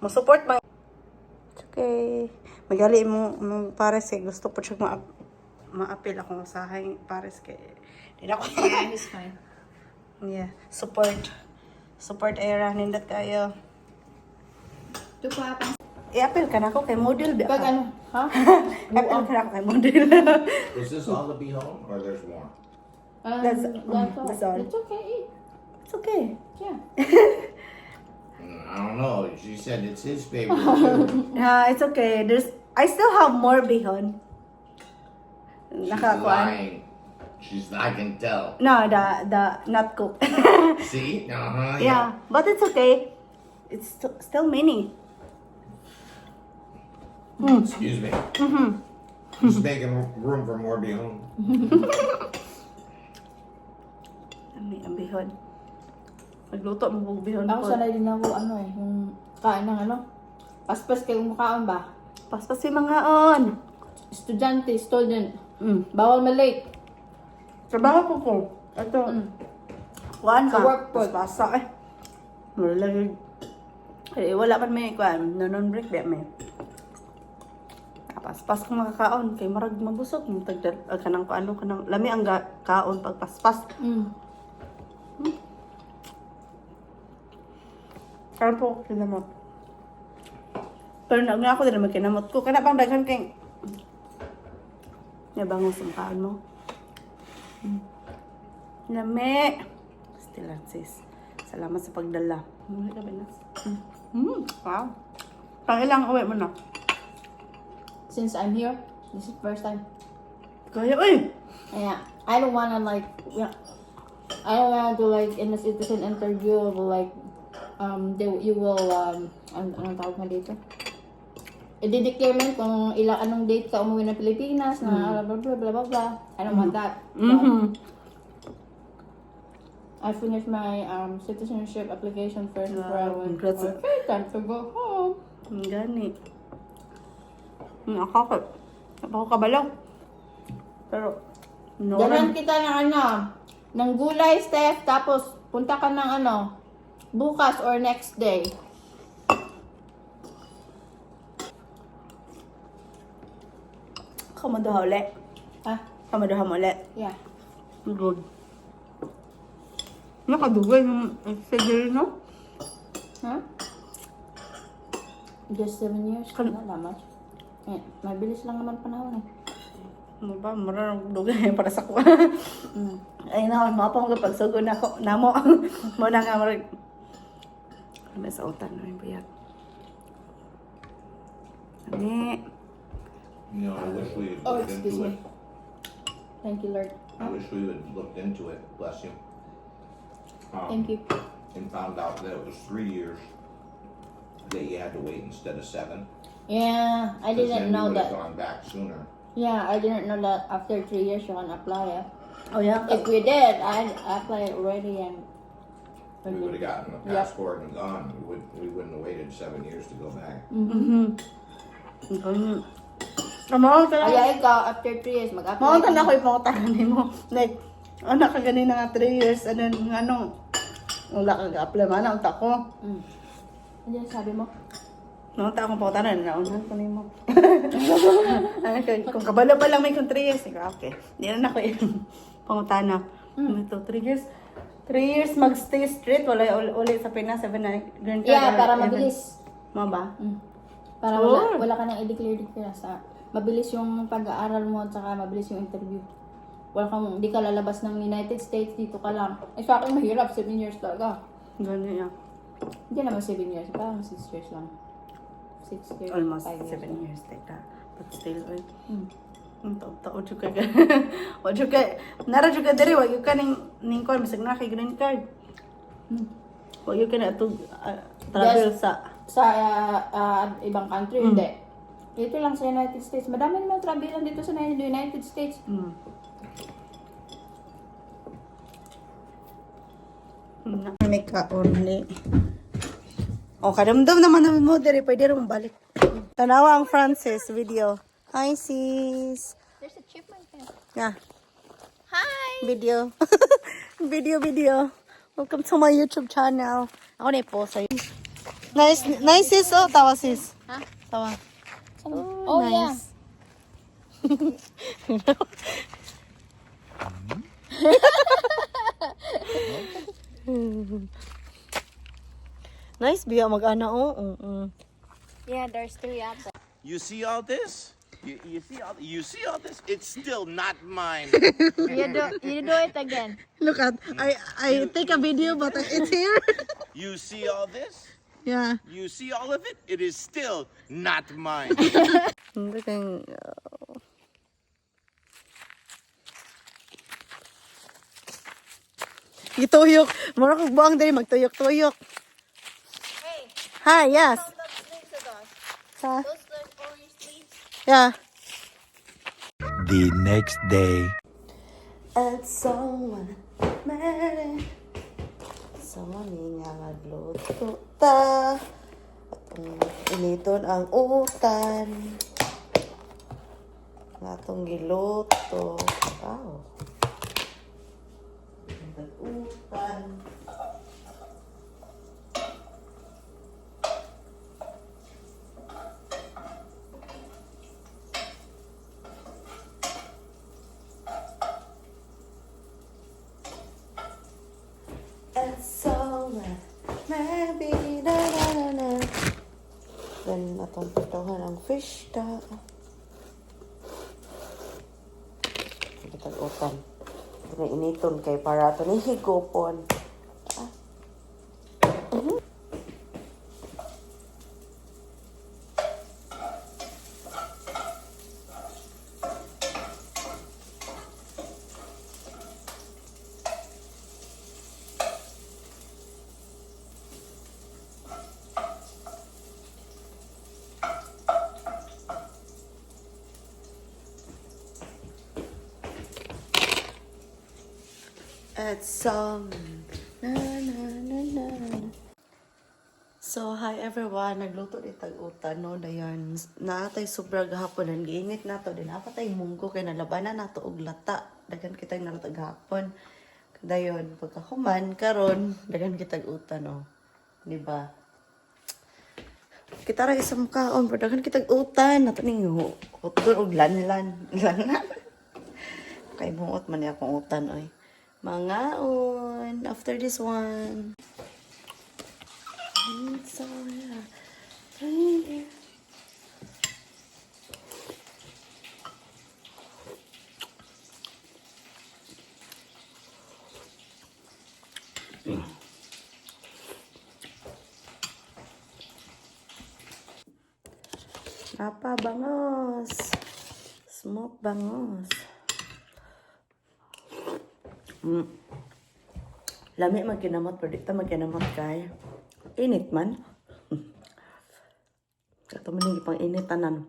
Mo-support man. It's okay. Magali mo pares kay gusto po siya ma-appeal akong usahay pares kay di na ko. Yeah, he's fine. Yeah, support era nindot kayo. Ito pa pang... I-appeal ka na ako kay model ba? Pag ano, ha? I-appeal ka na ako kay model. Is this all the be home or there's more? That's all. It's okay, eat. It's okay. Yeah. I don't know. She said it's his favorite too. It's okay. I still have more bihon. She's Nakakuan. lying. I can tell. No, the not cooked. See? Uh-huh. Yeah, but it's okay. It's still mini. Excuse me. Just making room for more be home. Ang bihon. Magluto mo ng bihon Ako po. sanay din ako, yung kain ng paspas kayo mukhaan ba? Paspas yung mga on. Estudyante, student. Mm. Bawal malate. Trabaho po po. Ito. Kuhaan ka. Sa work po. Paspasa eh. Wala man may kuhaan. Non-break ba may. Paspas kung makakaon. Kay marag mabusog. Kanang paano kanang lami ang kaon pag paspas. Kaya po, kinamot. Pero na ako din naman kinamot ko. Kana bang daghan kay nabangos ang kaan mo. Lami. Still sis. Salamat sa pagdala. Muna ka ba nas? Wow. Pangilang uwi mo na. Since I'm here, this is first time. Kaya, uy! Yeah, I don't wanna I don't wanna do like in a citizen interview like you will anong tawag na dito? I-declare mo kung anong date ka umuwi ng Pilipinas na blah blah blah blah blah. I don't want that. I finished my citizenship application first before I went. Congrats. Okay, time to go home. Ang gani. Nakakot. Ako kabalaw. Pero, Dalan kita ng ng gulay, Steph, tapos punta ka ng bukas or next day. Kamaduha ulit. Ha? Kamaduha mo ulit. Yeah. Good. Nakadugay yung surgery, no? Huh? Just 7 years. Kan- Not that much. Eh, mabilis lang naman panahon eh. Ano ba? Marang dugay para sa kuha. Ay na, mapang ko pagsugo na ako. Namo. Muna nga marag. Ano sa utan na yung buyat. Ani. You know, I wish we had Oh, looked excuse into me. it. Thank you, Lord. I wish we had looked into it. Bless you. Thank you. And found out that it was 3 years that you had to wait instead of 7. Yeah, I 'Cause didn't then know you would have that. gone back sooner. Yeah, I didn't know that after 3 years you can apply. Oh, yeah. If we did, I'd apply already and. We would have gotten the Yep. passport and gone. We wouldn't have waited 7 years to go back. Mao ka na. Kaya ikaw, after 3 years, mag-apply. Mao ka na ko yung mga tanan mo. Like, anak ka ganina nga 3 years. And then, wala ka ga-apply. Mana, unta ko. Ano yung sabi mo? Nunta akong pangutanan, naunahan ko nimo. Kung kabalo pa lang may kung 3 years, okay. Hindi na ako yung pangutana. Ito, 3 years. 3 years mag-stay straight, wala ulit sa Pinas, sabi na green card. Yeah, or para even- mabilis. Mo ba? Para Sure. wala ka nang i-declare sa mabilis yung pag-aaral mo at saka mabilis yung interview. Hindi ka lalabas ng United States, dito ka lang. Eh sa akin mahirap, 7 years talaga. Ganun yan. Hindi naman 7 years, parang 6 years lang. 6 years, Almost 5 7 lang. years. Teka. But still, oy. Mm. Ang taon-taon dyan ka. O dyan ka. Nara dyan ka diri. Wag yung ka ning card. Masag na kay green card. Wag yung ka na ito travel Yes. sa... Sa ibang country, hindi. Dito lang sa United States. Madami naman travelan dito sa United States. May ka-only. O, kadamdam naman mo diri. Pwede rin balik. Tanawa ang Francis video. Hi, sis. There's a chipmunk there. Yeah. Hi! Video. video. Welcome to my YouTube channel. Ako na i-post sa'yo. Nice, nice sis. Oh, tawa sis. Huh? Tawa. Oh, yeah. Nice biya mag-ana oh. Yeah, there's 3 apples. You see all this? You see all this? It's still not mine. You do it again. Look at I take a video but it's here. You see all this? Yeah. You see all of it? It is still not mine. Hindi kang Gituyok. Mura kog buang diri magtuyok-tuyok. Hey, Hi, yes. Sa? those orange leaves. Yeah. The next day. At someone mad. Someone nga nagluto ta. Initon ang utan. Natong giluto. Wow. Utan. And so maybe na. Then natong pituhan ang fish ta. Kitag utan. Initon kay para ito ni higopon. At some na. So, hi everyone. Nagluto di tag-utan, no? Dayan, naatay sobrang hapon. Giinit na to. Din apatay munggo kay nalabanan na to og lata. Dagan kita nalatag hapon. Dayon, pagkakuman, karon dagan kita utan, no? Diba? Kita ra isang kaon, pero dagan kita utan. Nato ning hutdon og lanlan. Lanlan. Kay muot man niya akong utan, oy. Mangaon after this one. So yeah. Apa bangos? Smoke bangos. Lami magkinamot, pero dito magkinamot kay init man. Kato man yung ipang init tanan.